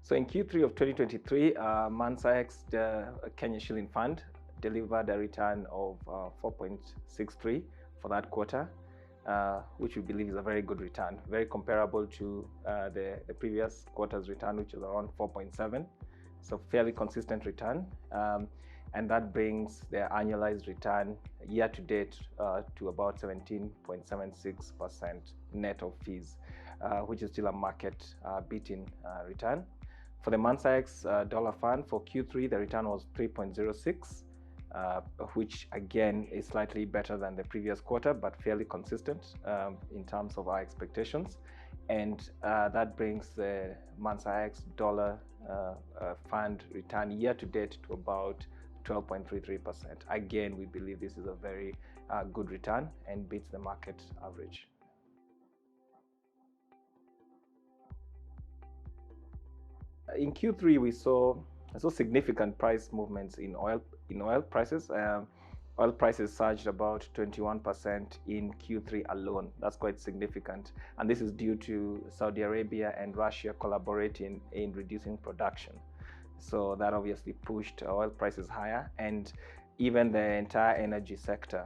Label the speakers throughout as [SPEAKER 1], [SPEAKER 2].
[SPEAKER 1] So in Q3 of 2023, Mansa-X, the Kenya shilling fund, delivered a return of 4.63 for that quarter, which we believe is a very good return, very comparable to the previous quarter's return, which is around 4.7. So fairly consistent return. And that brings the annualized return year to date to about 17.76% net of fees, which is still a market beating return. For the Mansa-X dollar fund for Q3, the return was 3.06, which again is slightly better than the previous quarter, but fairly consistent in terms of our expectations. And that brings the Mansa-X dollar fund return year to date to about 12.33%. Again, we believe this is a very good return and beats the market average. In Q3, we saw significant price movements in oil prices. Oil prices surged about 21% in Q3 alone. That's quite significant. And this is due to Saudi Arabia and Russia collaborating in reducing production. So that obviously pushed oil prices higher, and even the entire energy sector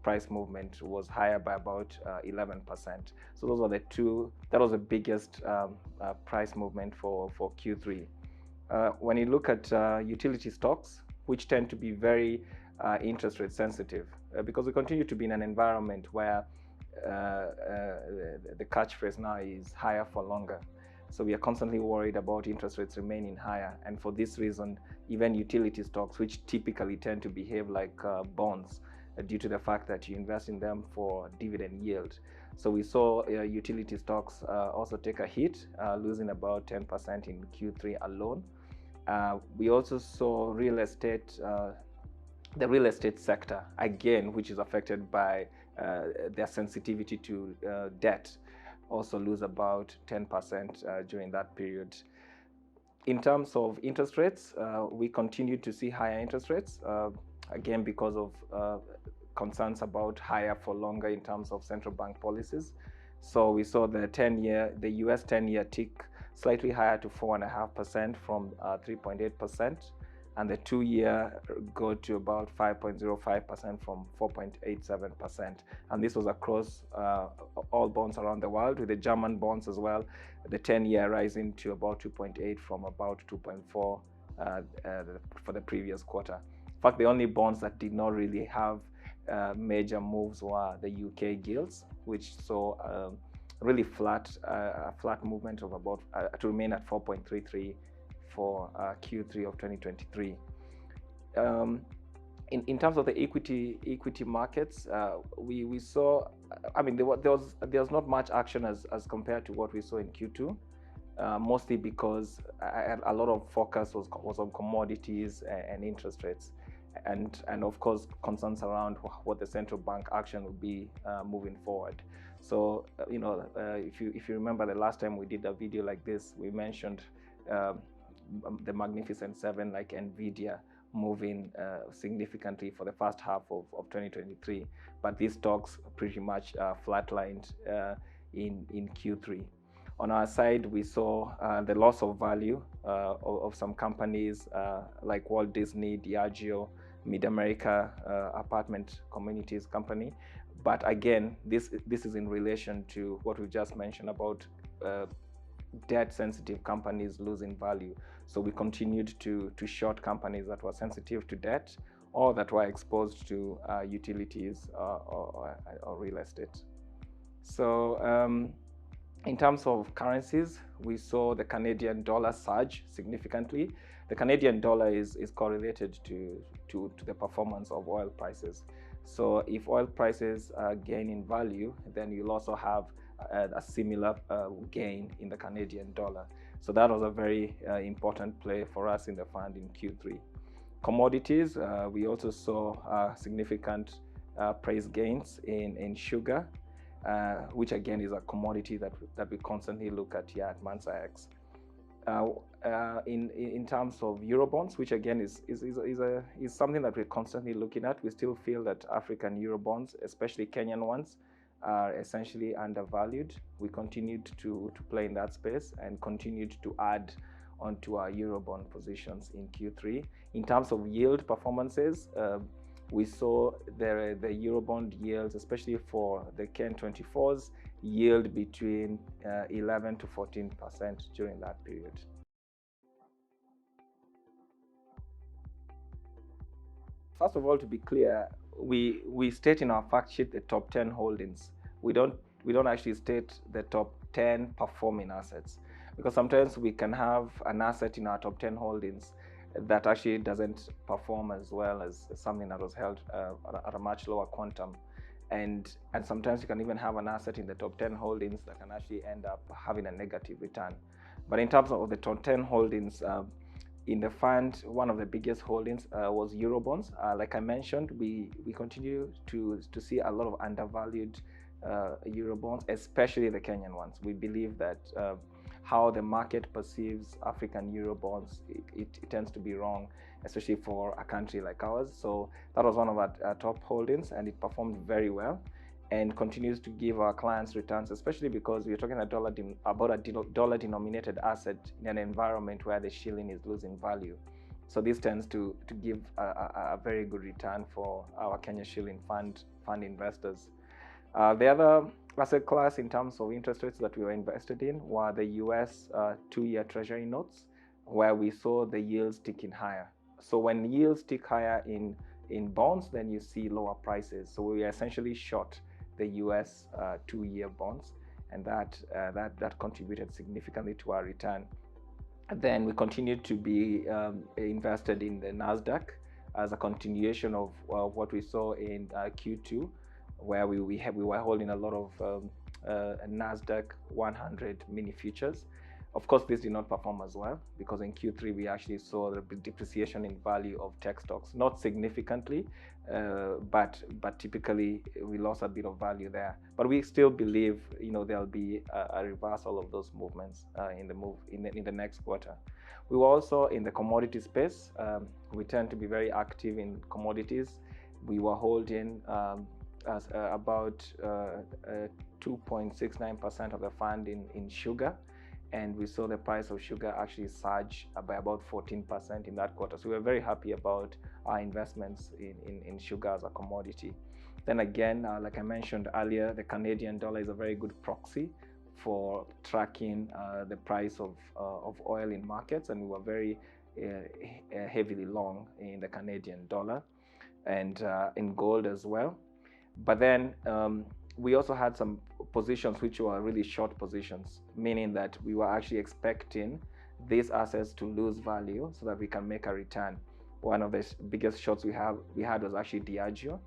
[SPEAKER 1] price movement was higher by about 11%. So those are the two. That was the biggest price movement for Q3. When you look at utility stocks, which tend to be very interest rate sensitive, because we continue to be in an environment where the catchphrase now is higher for longer. So we are constantly worried about interest rates remaining higher. And for this reason, even utility stocks, which typically tend to behave like bonds, due to the fact that you invest in them for dividend yield. So we saw utility stocks also take a hit, losing about 10% in Q3 alone. We also saw real estate, the real estate sector, again, which is affected by their sensitivity to debt, also lose about 10% during that period. In terms of interest rates, we continue to see higher interest rates, again, because of concerns about higher for longer in terms of central bank policies. So we saw the US 10-year tick slightly higher to 4.5% from 3.8%. And the 2-year go to about 5.05% from 4.87%. And this was across all bonds around the world, with the German bonds as well, the 10-year rising to about 2.8 from about 2.4 for the previous quarter. In fact, the only bonds that did not really have major moves were the UK gilts, which saw really flat movement of about to remain at 4.33 for Q3 of 2023. In terms of the equity markets, we saw, I mean, there was not much action as compared to what we saw in Q2, mostly because a lot of focus was on commodities and interest rates, and of course concerns around what the central bank action would be moving forward. So if you remember the last time we did a video like this, we mentioned the Magnificent Seven, like Nvidia, moving significantly for the first half of 2023, but these stocks pretty much flatlined in Q3. On our side, we saw the loss of value of some companies like Walt Disney, Diageo, Mid-America Apartment Communities Company. But again, this is in relation to what we just mentioned about debt-sensitive companies losing value. So we continued to short companies that were sensitive to debt or that were exposed to utilities or real estate. So in terms of currencies, we saw the Canadian dollar surge significantly. The Canadian dollar is correlated to the performance of oil prices. So if oil prices gain in value, then you'll also have a similar gain in the Canadian dollar. So that was a very important play for us in the fund in Q3. Commodities, we also saw significant price gains in sugar, which again is a commodity that we constantly look at here at Mansa-X. In terms of Eurobonds, which again is something that we're constantly looking at, we still feel that African Eurobonds, especially Kenyan ones, are essentially undervalued. We continued to play in that space and continued to add onto our Eurobond positions in Q3. In terms of yield performances, we saw the Eurobond yields, especially for the Q4'2023s, yield between 11 to 14% during that period. First of all, to be clear, we state in our fact sheet the top 10 holdings. We don't actually state the top 10 performing assets, because sometimes we can have an asset in our top 10 holdings that actually doesn't perform as well as something that was held at a much lower quantum. And sometimes you can even have an asset in the top 10 holdings that can actually end up having a negative return. But in terms of the top 10 holdings, in the fund, one of the biggest holdings was Eurobonds. Like I mentioned, we continue to see a lot of undervalued Eurobonds, especially the Kenyan ones. We believe that how the market perceives African Eurobonds, it tends to be wrong, especially for a country like ours. So that was one of our top holdings, and it performed very well and continues to give our clients returns, especially because we're talking about a dollar-denominated asset in an environment where the shilling is losing value. So this tends to give a very good return for our Kenya shilling fund investors. The other asset class in terms of interest rates that we were invested in were the US 2-year Treasury notes, where we saw the yields ticking higher. So when yields tick higher in bonds, then you see lower prices. So we are essentially short the US 2-year bonds, and that contributed significantly to our return. And then we continued to be invested in the Nasdaq as a continuation of what we saw in Q2, where we were holding a lot of Nasdaq 100 mini futures. Of course, this did not perform as well, because in Q3 we actually saw the depreciation in value of tech stocks, not significantly, but typically we lost a bit of value there. But we still believe, there'll be a reversal of those movements in the next quarter. We were also in the commodity space. We tend to be very active in commodities. We were holding about 2.69% of the fund in sugar. And we saw the price of sugar actually surge by about 14% in that quarter. So we were very happy about our investments in sugar as a commodity. Then again, like I mentioned earlier, the Canadian dollar is a very good proxy for tracking the price of oil in markets, and we were very heavily long in the Canadian dollar and in gold as well. But then we also had some positions which were really short positions, meaning that we were actually expecting these assets to lose value so that we can make a return. One of the biggest shorts we had was actually Diageo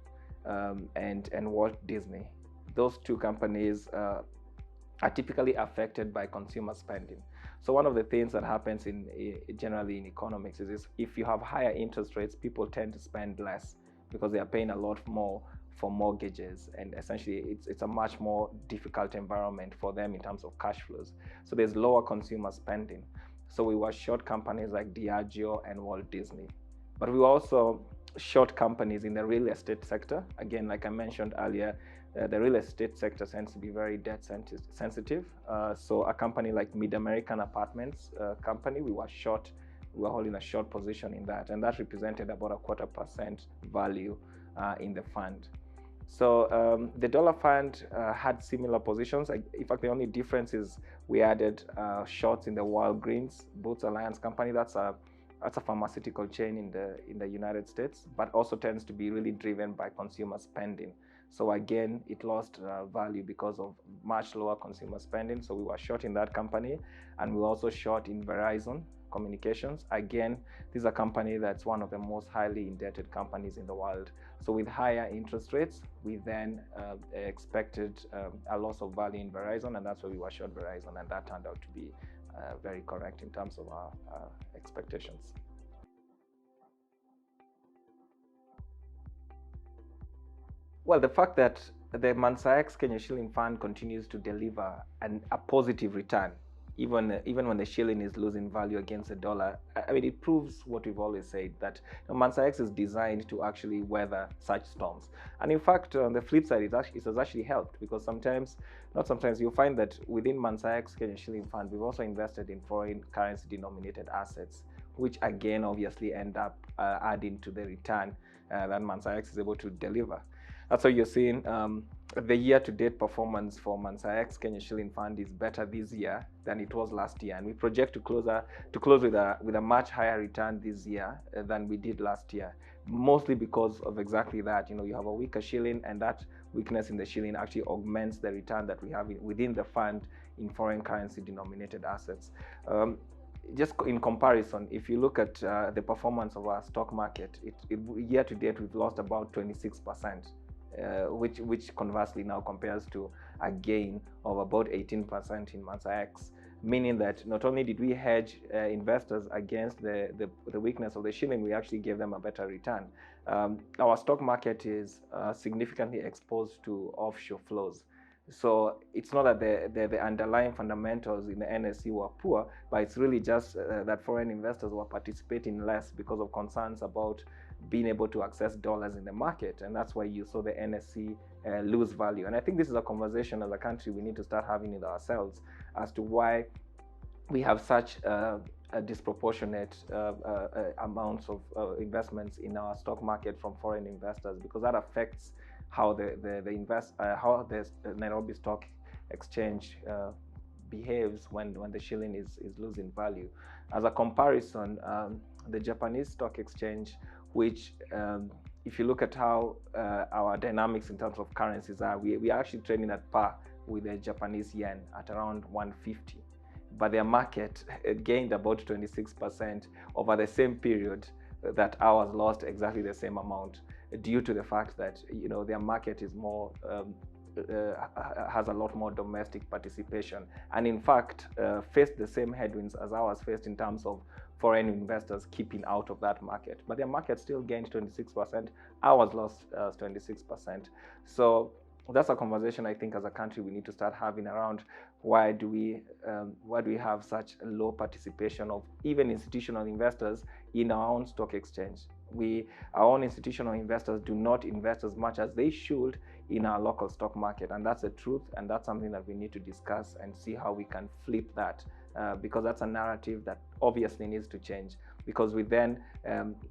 [SPEAKER 1] and Walt Disney. Those two companies are typically affected by consumer spending. So one of the things that happens generally in economics is if you have higher interest rates, people tend to spend less because they are paying a lot more for mortgages, and essentially it's a much more difficult environment for them in terms of cash flows. So there's lower consumer spending. So we were short companies like Diageo and Walt Disney. But we were also short companies in the real estate sector. Again, like I mentioned earlier, the real estate sector tends to be very debt sensitive. So a company like Mid-American Apartments company, we were short. We were holding a short position in that, and that represented about 0.25% value in the fund. So the dollar fund had similar positions. In fact, the only difference is we added shorts in the Walgreens Boots Alliance company. That's a pharmaceutical chain in the United States, but also tends to be really driven by consumer spending. So again, it lost value because of much lower consumer spending. So we were short in that company, and we were also short in Verizon Communications. Again, this is a company that's one of the most highly indebted companies in the world. So with higher interest rates, we then expected a loss of value in Verizon, and that's why we were short Verizon, and that turned out to be very correct in terms of our expectations. Well, the fact that the Mansa-X Kenya Shilling Fund continues to deliver a positive return even when the shilling is losing value against the dollar. I mean, it proves what we've always said, that Mansa-X is designed to actually weather such storms. And in fact, on the flip side, it has actually helped, because you'll find that within Mansa-X Kenya Shilling Fund, we've also invested in foreign currency denominated assets, which again obviously end up adding to the return that Mansa-X is able to deliver. That's why you're seeing the year-to-date performance for Mansa-X Kenya Shilling Fund is better this year than it was last year, and we project to close with a much higher return this year than we did last year. Mostly because of exactly that. You have a weaker shilling, and that weakness in the shilling actually augments the return that we have within the fund in foreign currency denominated assets. Just in comparison, if you look at the performance of our stock market, year to date we've lost about 26%, which conversely now compares to a gain of about 18% in Mansa-X, meaning that not only did we hedge investors against the weakness of the shilling, we actually gave them a better return. Our stock market is significantly exposed to offshore flows. So it's not that the underlying fundamentals in the NSE were poor, but it's really just that foreign investors were participating less because of concerns about being able to access dollars in the market, and that's why you saw the NSE lose value. And I think this is a conversation as a country we need to start having with ourselves as to why we have such a disproportionate amounts of investments in our stock market from foreign investors, because that affects how the Nairobi Stock Exchange behaves when the shilling is losing value. As a comparison, the Japanese Stock Exchange, which if you look at how our dynamics in terms of currencies are, we are actually trading at par with the Japanese yen at around 150, but their market gained about 26% over the same period that ours lost exactly the same amount, due to the fact that their market is more has a lot more domestic participation, and in fact faced the same headwinds as ours faced in terms of foreign investors keeping out of that market. But their market still gained 26%, ours lost 26%. So that's a conversation I think as a country we need to start having around why do we have such low participation of even institutional investors in our own stock exchange. Our own institutional investors do not invest as much as they should in our local stock market, and that's the truth, and that's something that we need to discuss and see how we can flip that, because that's a narrative that obviously needs to change, because we then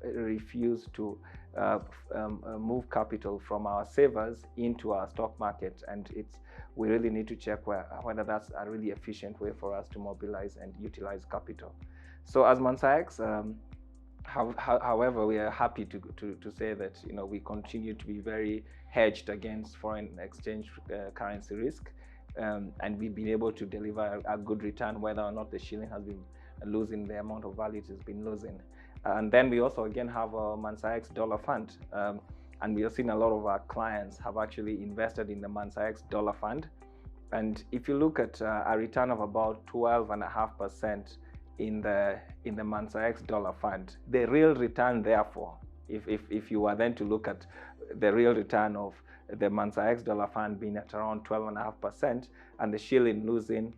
[SPEAKER 1] refuse to move capital from our savers into our stock market, and we really need to check whether that's a really efficient way for us to mobilize and utilize capital. So as Mansa-X, however, we are happy to say that we continue to be very hedged against foreign exchange currency risk, and we've been able to deliver a good return whether or not the shilling has been losing the amount of value it has been losing. And then we also again have a Mansa-X dollar fund, and we have seen a lot of our clients have actually invested in the Mansa-X dollar fund. And if you look at a return of about 12.5% in the Mansa-X dollar fund, the real return therefore, if you were then to look at the real return of the Mansa-X dollar fund being at around 12.5% and the shilling losing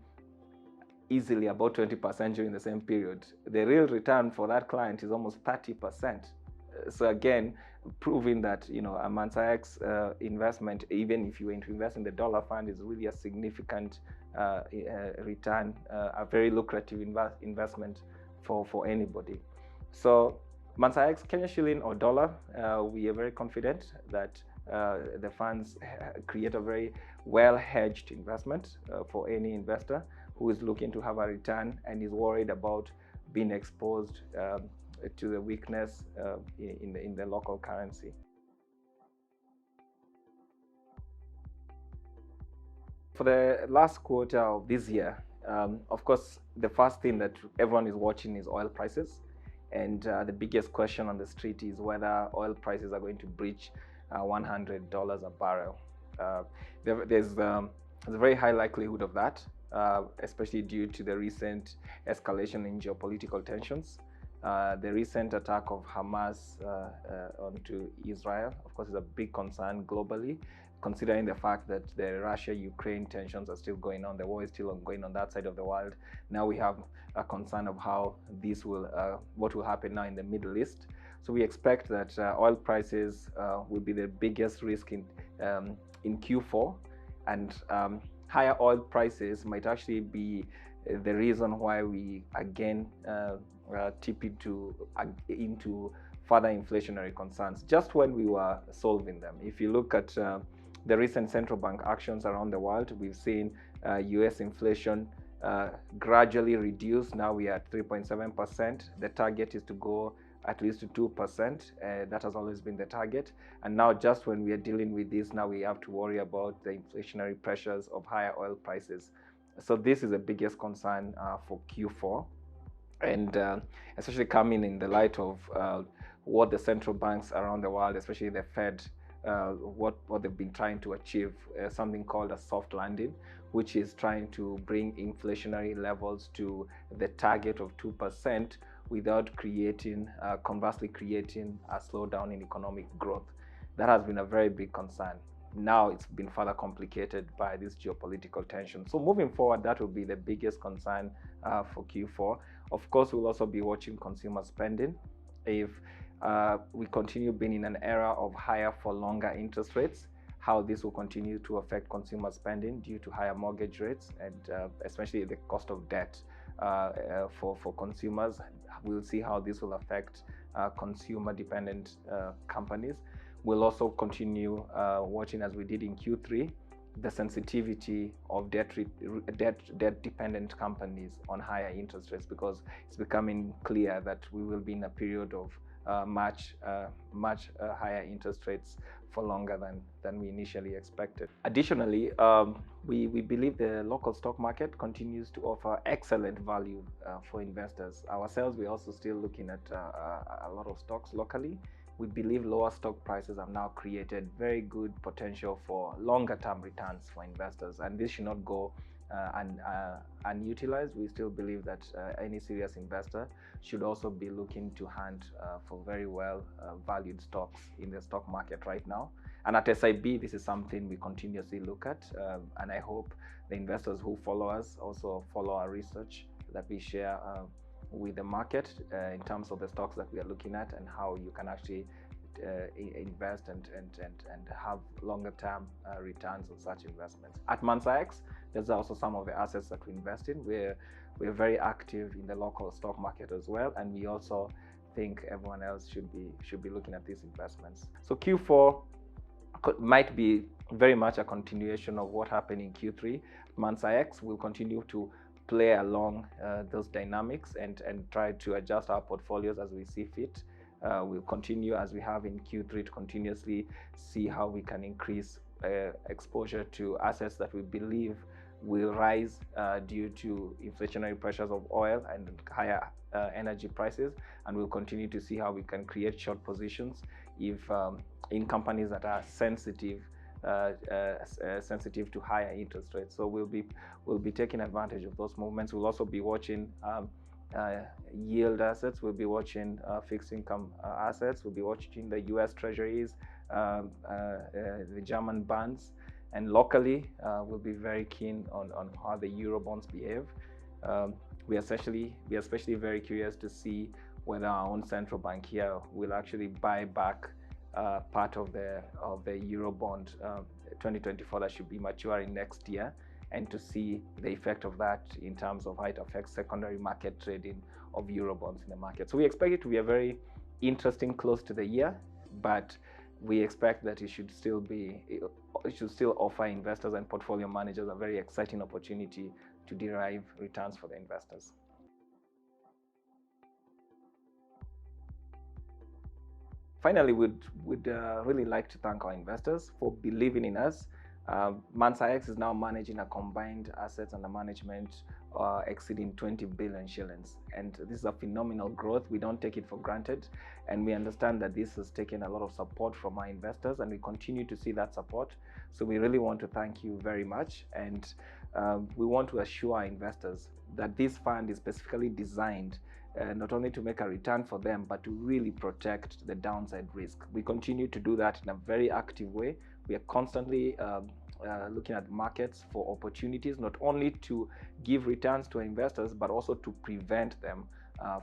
[SPEAKER 1] easily about 20% during the same period, the real return for that client is almost 30%. So again, proving that a Mansa-X investment, even if you were to invest in the dollar fund, is really a significant return, a very lucrative investment for anybody. So Mansa-X, Kenya shilling or dollar, we are very confident that the funds create a very well hedged investment for any investor who is looking to have a return and is worried about being exposed to the weakness in the local currency. For the last quarter of this year, of course, the first thing that everyone is watching is oil prices. And the biggest question on the street is whether oil prices are going to breach $100 a barrel. There's a very high likelihood of that, especially due to the recent escalation in geopolitical tensions. The recent attack of Hamas onto Israel, of course, is a big concern globally, considering the fact that the Russia-Ukraine tensions are still going on. The war is still ongoing on that side of the world. Now we have a concern of how this will, what will happen now in the Middle East. So we expect that oil prices will be the biggest risk in Q4, and higher oil prices might actually be the reason why we again tip into further inflationary concerns just when we were solving them. If you look at the recent central bank actions around the world, we've seen US inflation gradually reduce. Now we are at 3.7%. The target is to go at least to 2%. That has always been the target. And now just when we are dealing with this, now we have to worry about the inflationary pressures of higher oil prices. So this is the biggest concern for Q4. And especially coming in the light of what the central banks around the world, especially the Fed, what they've been trying to achieve, something called a soft landing, which is trying to bring inflationary levels to the target of 2% without conversely creating a slowdown in economic growth. That has been a very big concern. Now it's been further complicated by this geopolitical tension. So moving forward, that will be the biggest concern for Q4. Of course, we'll also be watching consumer spending. If we continue being in an era of higher for longer interest rates, how this will continue to affect consumer spending due to higher mortgage rates and especially the cost of debt for consumers. We'll see how this will affect consumer-dependent companies. We'll also continue watching, as we did in Q3, the sensitivity of debt-dependent companies on higher interest rates, because it's becoming clear that we will be in a period of much higher interest rates for longer than we initially expected. Additionally, we believe the local stock market continues to offer excellent value for investors. Ourselves, we're also still looking at a lot of stocks locally. We believe lower stock prices have now created very good potential for longer term returns for investors, and this should not go unutilized. We still believe that any serious investor should also be looking to hunt for very well valued stocks in the stock market right now. And at SIB, this is something we continuously look at, and I hope the investors who follow us also follow our research that we share with the market in terms of the stocks that we are looking at and how you can actually invest and have longer term returns on such investments. At Mansa-X, there's also some of the assets that we invest in. We're very active in the local stock market as well, and we also think everyone else should be looking at these investments. So Q4 might be very much a continuation of what happened in Q3. Mansa-X will continue to play along those dynamics and try to adjust our portfolios as we see fit. We'll continue, as we have in Q3, to continuously see how we can increase exposure to assets that we believe will rise due to inflationary pressures of oil and higher energy prices, and we'll continue to see how we can create short positions if in companies that are sensitive to higher interest rates. So we'll be taking advantage of those movements. We'll also be watching yield assets. We'll be watching fixed income assets. We'll be watching the US Treasuries, the German bonds, and locally we'll be very keen on how the Euro bonds behave. We are especially very curious to see whether our own central bank here will actually buy back part of the Euro bond 2024 that should be maturing next year, and to see the effect of that in terms of how it affects secondary market trading of Euro bonds in the market. So we expect it to be a very interesting close to the year, but we expect that it should still offer investors and portfolio managers a very exciting opportunity to derive returns for the investors. Finally, we'd really like to thank our investors for believing in us. Mansa-X is now managing a combined assets under management exceeding 20 billion shillings, and this is a phenomenal growth. We don't take it for granted, and we understand that this has taken a lot of support from our investors, and we continue to see that support. So we really want to thank you very much, and we want to assure our investors that this fund is specifically designed not only to make a return for them, but to really protect the downside risk. We continue to do that in a very active way. We are constantly looking at markets for opportunities, not only to give returns to investors, but also to prevent them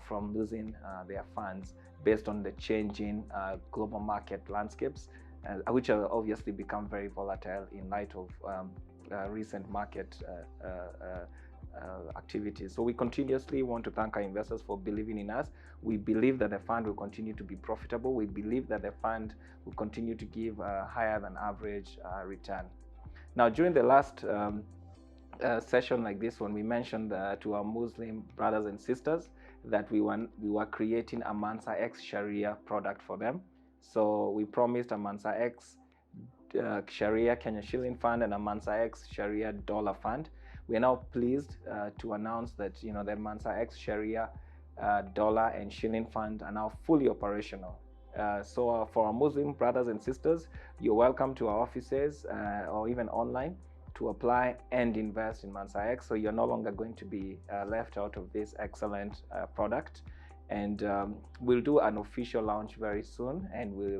[SPEAKER 1] from losing their funds based on the changing global market landscapes, which have obviously become very volatile in light of recent market activities. So we continuously want to thank our investors for believing in us. We believe that the fund will continue to be profitable. We believe that the fund will continue to give a higher than average return. Now, during the last session like this one, we mentioned to our Muslim brothers and sisters that we were creating a Mansa-X Sharia product for them. So we promised a Mansa-X Sharia Kenya Shilling Fund and a Mansa-X Sharia Dollar Fund. We are now pleased to announce that the Mansa-X Sharia Dollar and Shilling Fund are now fully operational. So for our Muslim brothers and sisters, you're welcome to our offices or even online to apply and invest in Mansa-X. So you're no longer going to be left out of this excellent product. And we'll do an official launch very soon, and we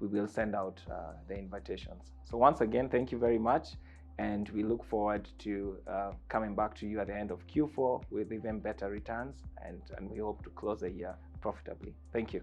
[SPEAKER 1] will send out the invitations. So once again, thank you very much, and we look forward to coming back to you at the end of Q4 with even better returns, and we hope to close the year profitably. Thank you.